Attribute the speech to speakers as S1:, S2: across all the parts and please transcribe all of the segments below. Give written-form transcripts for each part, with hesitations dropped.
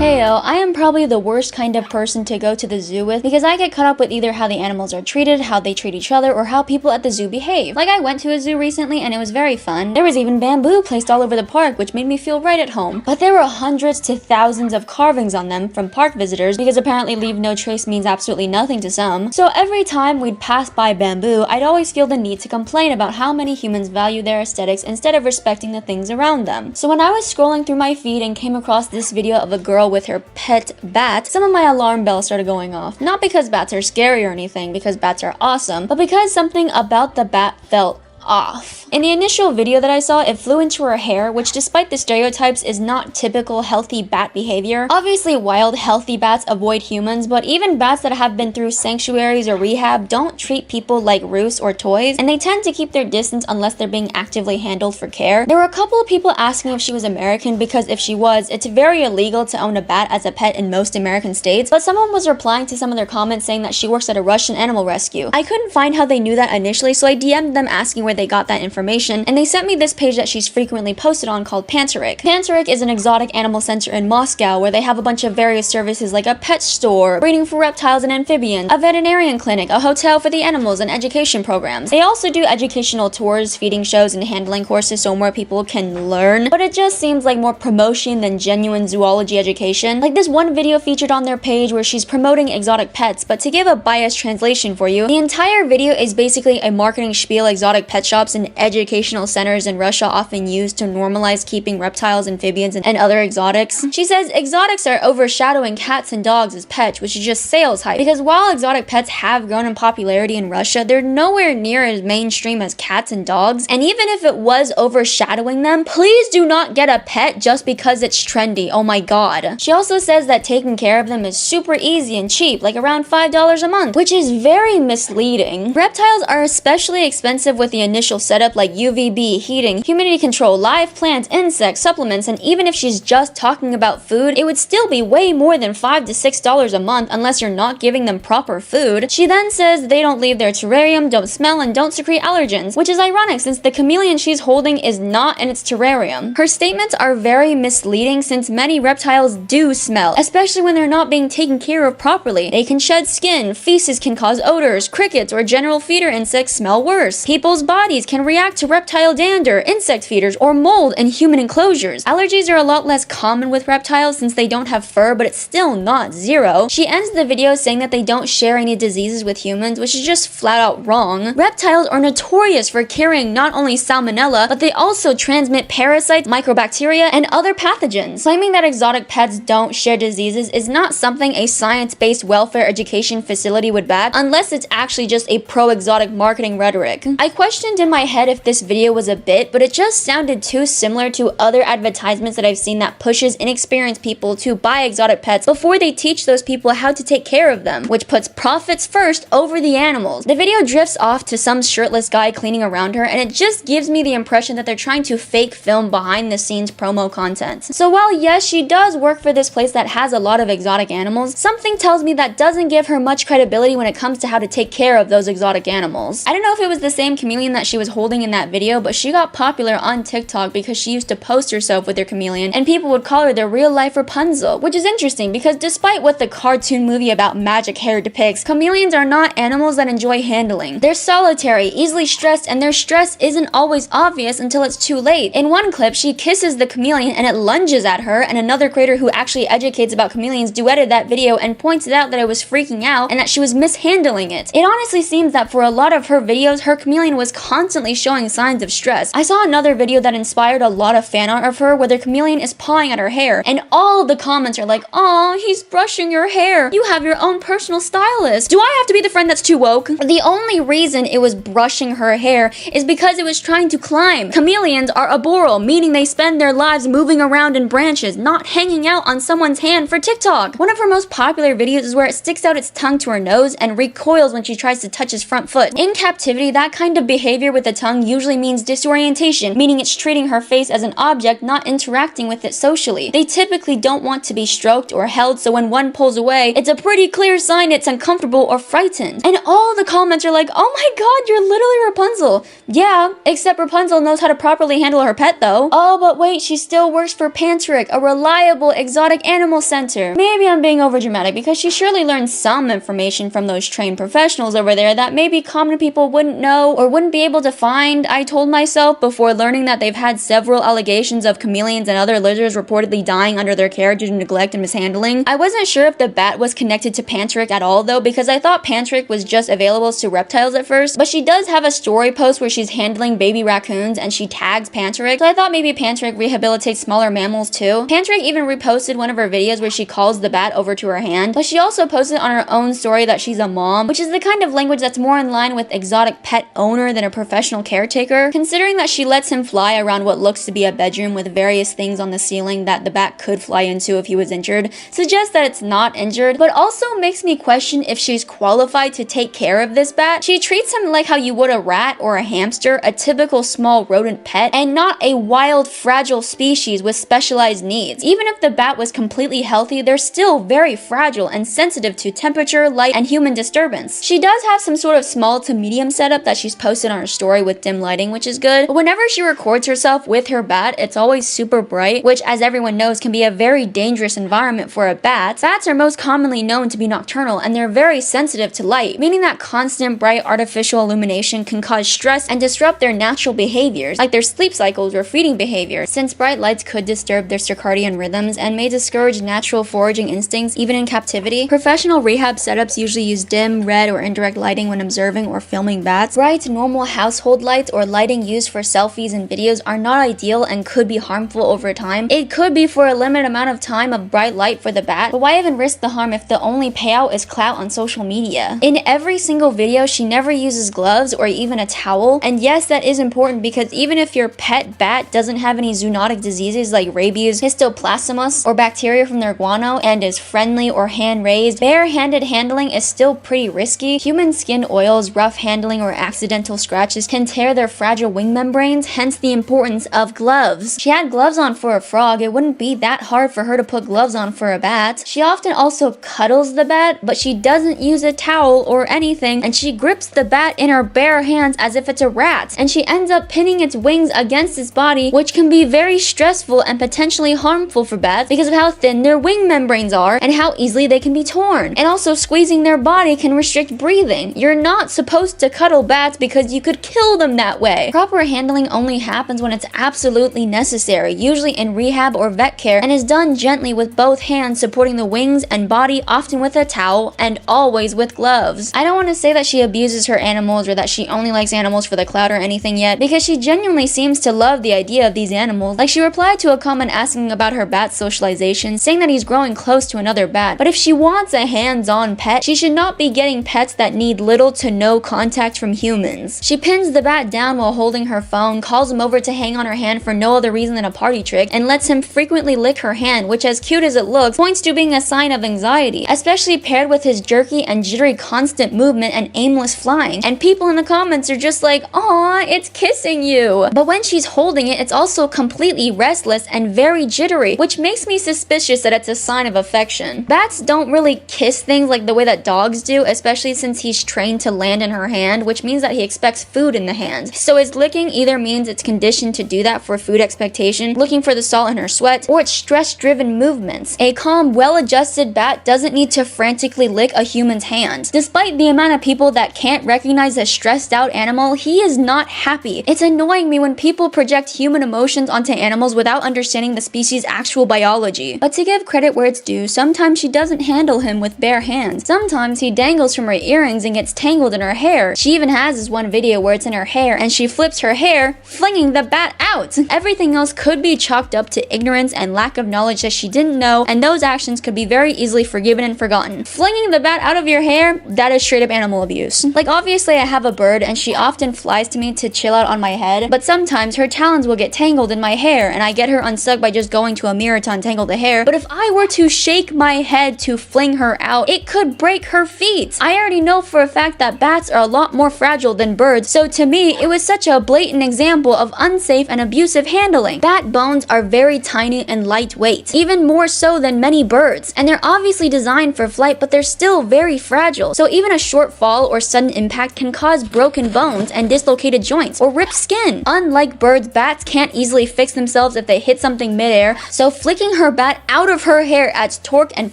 S1: Heyo, I am probably the worst kind of person to go to the zoo with because I get caught up with either how the animals are treated, how they treat each other, or how people at the zoo behave. Like I went to a zoo recently and it was very fun. There was even bamboo placed all over the park, which made me feel right at home. But there were hundreds to thousands of carvings on them from park visitors because apparently leave no trace means absolutely nothing to some. So every time we'd pass by bamboo, I'd always feel the need to complain about how many humans value their aesthetics instead of respecting the things around them. So when I was scrolling through my feed and came across this video of a girl with her pet bat, some of my alarm bells started going off. Not because bats are scary or anything, because bats are awesome, but because something about the bat felt off. In the initial video that I saw, it flew into her hair, which despite the stereotypes is not typical healthy bat behavior. Obviously wild healthy bats avoid humans, but even bats that have been through sanctuaries or rehab don't treat people like roosts or toys, and they tend to keep their distance unless they're being actively handled for care. There were a couple of people asking if she was American because if she was, it's very illegal to own a bat as a pet in most American states, but someone was replying to some of their comments saying that she works at a Russian animal rescue. I couldn't find how they knew that initially, so I DM'd them asking where they got that information, and they sent me this page that she's frequently posted on called Panterik. Panterik is an exotic animal center in Moscow where they have a bunch of various services like a pet store, breeding for reptiles and amphibians, a veterinarian clinic, a hotel for the animals, and education programs. They also do educational tours, feeding shows, and handling courses so more people can learn, but it just seems like more promotion than genuine zoology education. Like this one video featured on their page where she's promoting exotic pets, but to give a biased translation for you, the entire video is basically a marketing spiel exotic pet shops and educational centers in Russia often use to normalize keeping reptiles, amphibians, and other exotics. She says exotics are overshadowing cats and dogs as pets, which is just sales hype. Because while exotic pets have grown in popularity in Russia, they're nowhere near as mainstream as cats and dogs. And even if it was overshadowing them, please do not get a pet just because it's trendy. Oh my god. She also says that taking care of them is super easy and cheap, like around $5 a month, which is very misleading. Reptiles are especially expensive with the initial setup like UVB, heating, humidity control, live plants, insects, supplements, and even if she's just talking about food, it would still be way more than $5 to $6 a month unless you're not giving them proper food. She then says they don't leave their terrarium, don't smell, and don't secrete allergens, which is ironic since the chameleon she's holding is not in its terrarium. Her statements are very misleading since many reptiles do smell, especially when they're not being taken care of properly. They can shed skin, feces can cause odors, crickets or general feeder insects smell worse. People's bodies can react to reptile dander, insect feeders, or mold in human enclosures. Allergies are a lot less common with reptiles since they don't have fur, but it's still not zero. She ends the video saying that they don't share any diseases with humans, which is just flat out wrong. Reptiles are notorious for carrying not only salmonella, but they also transmit parasites, microbacteria, and other pathogens. Claiming that exotic pets don't share diseases is not something a science-based welfare education facility would back, unless it's actually just a pro-exotic marketing rhetoric. I questioned in my head if this video was a bit, but it just sounded too similar to other advertisements that I've seen that pushes inexperienced people to buy exotic pets before they teach those people how to take care of them, which puts profits first over the animals. The video drifts off to some shirtless guy cleaning around her, and it just gives me the impression that they're trying to fake film behind the scenes promo content. So while yes, she does work for this place that has a lot of exotic animals, something tells me that doesn't give her much credibility when it comes to how to take care of those exotic animals. I don't know if it was the same chameleon that she was holding in that video, but she got popular on TikTok because she used to post herself with her chameleon, and people would call her the real life Rapunzel, which is interesting because despite what the cartoon movie about magic hair depicts, chameleons are not animals that enjoy handling. They're solitary, easily stressed, and their stress isn't always obvious until it's too late. In one clip, she kisses the chameleon and it lunges at her, and another creator who actually educates about chameleons duetted that video and pointed out that it was freaking out and that she was mishandling it. It honestly seems that for a lot of her videos, her chameleon was constantly showing signs of stress. I saw another video that inspired a lot of fan art of her where the chameleon is pawing at her hair, and all the comments are like, "Aw, he's brushing your hair. You have your own personal stylist. Do I have to be the friend that's too woke?" The only reason it was brushing her hair is because it was trying to climb. Chameleons are arboreal, meaning they spend their lives moving around in branches, not hanging out on someone's hand for TikTok. One of her most popular videos is where it sticks out its tongue to her nose and recoils when she tries to touch his front foot. In captivity, that kind of behavior behavior with the tongue usually means disorientation, meaning it's treating her face as an object, not interacting with it socially. They typically don't want to be stroked or held, so when one pulls away, it's a pretty clear sign it's uncomfortable or frightened. And all the comments are like, oh my god, you're literally Rapunzel. Yeah, except Rapunzel knows how to properly handle her pet though. Oh, but wait, she still works for Panteric, a reliable exotic animal center. Maybe I'm being overdramatic because she surely learned some information from those trained professionals over there that maybe common people wouldn't know or wouldn't be able to find, I told myself, before learning that they've had several allegations of chameleons and other lizards reportedly dying under their care due to neglect and mishandling. I wasn't sure if the bat was connected to Panteric at all though, because I thought Panteric was just available to reptiles at first, but she does have a story post where she's handling baby raccoons and she tags Panteric, so I thought maybe Panteric rehabilitates smaller mammals too. Panteric even reposted one of her videos where she calls the bat over to her hand, but she also posted on her own story that she's a mom, which is the kind of language that's more in line with exotic pet owner than a professional caretaker, considering that she lets him fly around what looks to be a bedroom with various things on the ceiling that the bat could fly into if he was injured, suggests that it's not injured, but also makes me question if she's qualified to take care of this bat. She treats him like how you would a rat or a hamster, a typical small rodent pet, and not a wild, fragile species with specialized needs. Even if the bat was completely healthy, they're still very fragile and sensitive to temperature, light, and human disturbance. She does have some sort of small to medium setup that she's posted on her story with dim lighting, which is good, but whenever she records herself with her bat, it's always super bright, which, as everyone knows, can be a very dangerous environment for a bat. Bats are most commonly known to be nocturnal, and they're very sensitive to light, meaning that constant bright artificial illumination can cause stress and disrupt their natural behaviors, like their sleep cycles or feeding behavior, since bright lights could disturb their circadian rhythms and may discourage natural foraging instincts even in captivity. Professional rehab setups usually use dim, red, or indirect lighting when observing or filming bats. Bright, normal household lights or lighting used for selfies and videos are not ideal and could be harmful over time. It could be for a limited amount of time of bright light for the bat, but why even risk the harm if the only payout is clout on social media? In every single video, she never uses gloves or even a towel, and yes, that is important because even if your pet bat doesn't have any zoonotic diseases like rabies, histoplasmus, or bacteria from their guano and is friendly or hand-raised, bare-handed handling is still pretty risky. Human skin oils, rough handling, or accidental scratches can tear their fragile wing membranes, hence the importance of gloves. She had gloves on for a frog. It wouldn't be that hard for her to put gloves on for a bat. She often also cuddles the bat, but she doesn't use a towel or anything, and she grips the bat in her bare hands as if it's a rat, and she ends up pinning its wings against its body, which can be very stressful and potentially harmful for bats because of how thin their wing membranes are and how easily they can be torn. And also, squeezing their body can restrict breathing. You're not supposed to cuddle bats because you could kill them that way. Proper handling only happens when it's absolutely necessary, usually in rehab or vet care, and is done gently with both hands supporting the wings and body, often with a towel, and always with gloves. I don't want to say that she abuses her animals or that she only likes animals for the clout or anything yet, because she genuinely seems to love the idea of these animals. Like, she replied to a comment asking about her bat socialization, saying that he's growing close to another bat, but if she wants a hands-on pet, she should not be getting pets that need little to no contact from humans. She pins the bat down while holding her phone, calls him over to hang on her hand for no other reason than a party trick, and lets him frequently lick her hand, which, as cute as it looks, points to being a sign of anxiety, especially paired with his jerky and jittery constant movement and aimless flying. And people in the comments are just like, "Aw, it's kissing you." But when she's holding it, it's also completely restless and very jittery, which makes me suspicious that it's a sign of affection. Bats don't really kiss things like the way that dogs do, especially since he's trained to land in her hand, which means that he expects food in the hand. So his licking either means it's conditioned to do that for food expectation, looking for the salt in her sweat, or it's stress-driven movements. A calm, well-adjusted bat doesn't need to frantically lick a human's hand. Despite the amount of people that can't recognize a stressed-out animal, he is not happy. It's annoying me when people project human emotions onto animals without understanding the species' actual biology. But to give credit where it's due, sometimes she doesn't handle him with bare hands. Sometimes he dangles from her earrings and gets tangled in her hair. She even has this one video where it's in her hair and she flips her hair, flinging the bat out. Everything else could be chalked up to ignorance and lack of knowledge that she didn't know, and those actions could be very easily forgiven and forgotten. Flinging the bat out of your hair, that is straight up animal abuse. Like, obviously I have a bird and she often flies to me to chill out on my head, but sometimes her talons will get tangled in my hair and I get her unstuck by just going to a mirror to untangle the hair. But if I were to shake my head to fling her out, it could break her feet. I already know for a fact that bats are a lot more fragile than birds birds, so to me, it was such a blatant example of unsafe and abusive handling. Bat bones are very tiny and lightweight, even more so than many birds, and they're obviously designed for flight, but they're still very fragile, so even a short fall or sudden impact can cause broken bones and dislocated joints, or ripped skin. Unlike birds, bats can't easily fix themselves if they hit something midair, so flicking her bat out of her hair adds torque and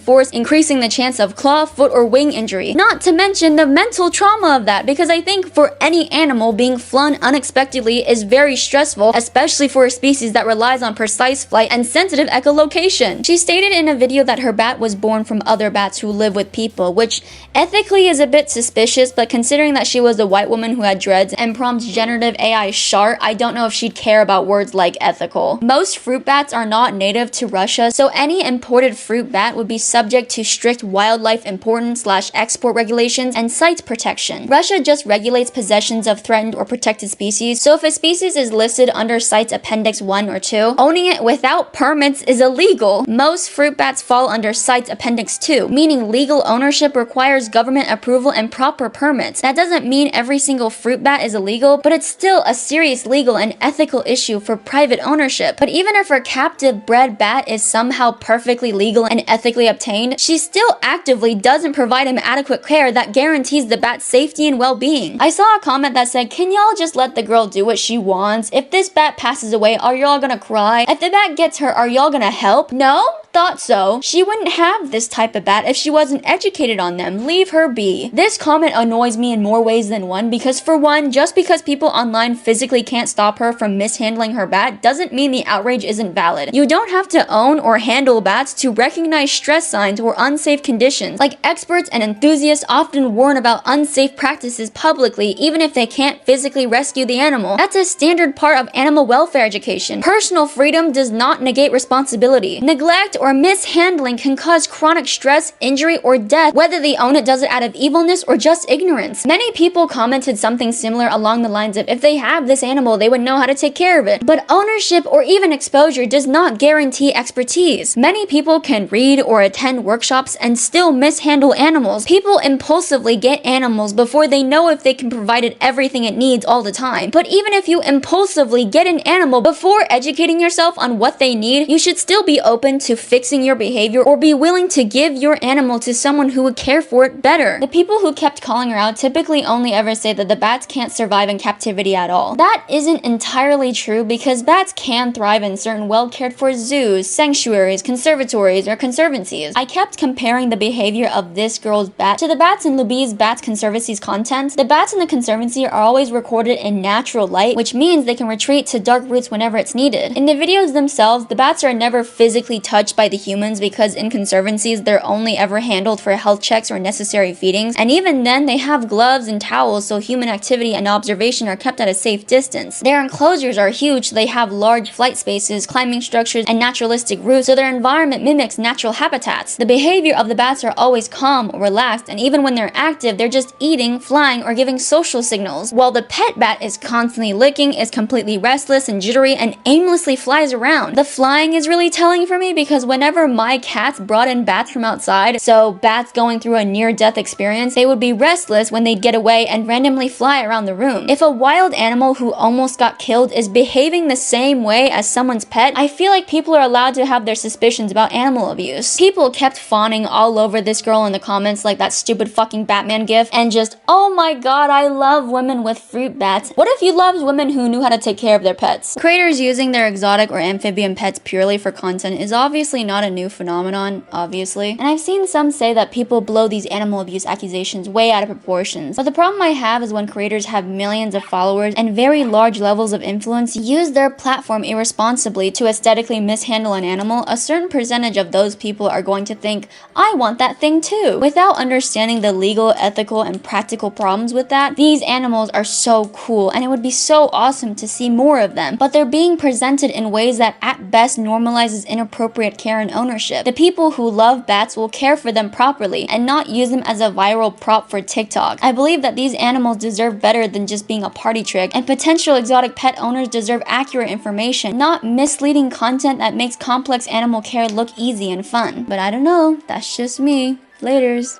S1: force, increasing the chance of claw, foot, or wing injury. Not to mention the mental trauma of that, because I think for any animal, being flown unexpectedly is very stressful, especially for a species that relies on precise flight and sensitive echolocation. She stated in a video that her bat was born from other bats who live with people, which ethically is a bit suspicious, but considering that she was a white woman who had dreads and prompts generative AI shart, I don't know if she'd care about words like ethical. Most fruit bats are not native to Russia, so any imported fruit bat would be subject to strict wildlife import/export regulations and site protection. Russia just regulates possessions of threatened or protected species, so if a species is listed under CITES Appendix 1 or 2, owning it without permits is illegal. Most fruit bats fall under CITES Appendix 2, meaning legal ownership requires government approval and proper permits. That doesn't mean every single fruit bat is illegal, but it's still a serious legal and ethical issue for private ownership. But even if her captive bred bat is somehow perfectly legal and ethically obtained, she still actively doesn't provide him adequate care that guarantees the bat's safety and well-being. I saw a comment that said, "Can y'all just let the girl do what she wants? If this bat passes away, are y'all gonna cry? If the bat gets hurt, are y'all gonna help? No? Thought so. She wouldn't have this type of bat if she wasn't educated on them. Leave her be." This comment annoys me in more ways than one, because for one, just because people online physically can't stop her from mishandling her bat doesn't mean the outrage isn't valid. You don't have to own or handle bats to recognize stress signs or unsafe conditions. Like, experts and enthusiasts often warn about unsafe practices publicly, even if they can't physically rescue the animal. That's a standard part of animal welfare education. Personal freedom does not negate responsibility. Neglect or mishandling can cause chronic stress, injury, or death, whether the owner does it out of evilness or just ignorance. Many people commented something similar along the lines of, if they have this animal, they would know how to take care of it. But ownership or even exposure does not guarantee expertise. Many people can read or attend workshops and still mishandle animals. People impulsively get animals before they know if they can provide it everything it needs all the time. But even if you impulsively get an animal before educating yourself on what they need, you should still be open to fixing your behavior or be willing to give your animal to someone who would care for it better. The people who kept calling her out typically only ever say that the bats can't survive in captivity at all. That isn't entirely true, because bats can thrive in certain well-cared-for zoos, sanctuaries, conservatories, or conservancies. I kept comparing the behavior of this girl's bat to the bats in Luby's Bats Conservancy's content. The bats in the conservancy are always recorded in natural light, which means they can retreat to dark roots whenever it's needed. In the videos themselves, the bats are never physically touched by the humans, because in conservancies they're only ever handled for health checks or necessary feedings, and even then they have gloves and towels so human activity and observation are kept at a safe distance. Their enclosures are huge, so they have large flight spaces, climbing structures, and naturalistic routes, so their environment mimics natural habitats. The behavior of the bats are always calm or relaxed, and even when they're active, they're just eating, flying, or giving social signals, while the pet bat is constantly licking, is completely restless and jittery, and aimlessly flies around. The flying is really telling for me, because whenever my cats brought in bats from outside, so bats going through a near-death experience, they would be restless when they'd get away and randomly fly around the room. If a wild animal who almost got killed is behaving the same way as someone's pet, I feel like people are allowed to have their suspicions about animal abuse. People kept fawning all over this girl in the comments, like that stupid fucking Batman gif, and just, "Oh my god, I love women with fruit bats." What if you loved women who knew how to take care of their pets? Creators using their exotic or amphibian pets purely for content is obviously not a new phenomenon, obviously. And I've seen some say that people blow these animal abuse accusations way out of proportions. But the problem I have is when creators have millions of followers and very large levels of influence use their platform irresponsibly to aesthetically mishandle an animal, a certain percentage of those people are going to think, "I want that thing too." Without understanding the legal, ethical, and practical problems with that, these animals are so cool and it would be so awesome to see more of them, but they're being presented in ways that at best normalizes inappropriate care and ownership. The people who love bats will care for them properly and not use them as a viral prop for TikTok. I believe that these animals deserve better than just being a party trick, and potential exotic pet owners deserve accurate information, not misleading content that makes complex animal care look easy and fun. But I don't know, that's just me. Laters.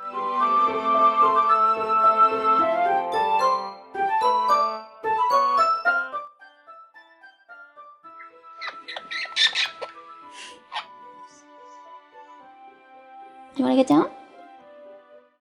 S1: wanna get down?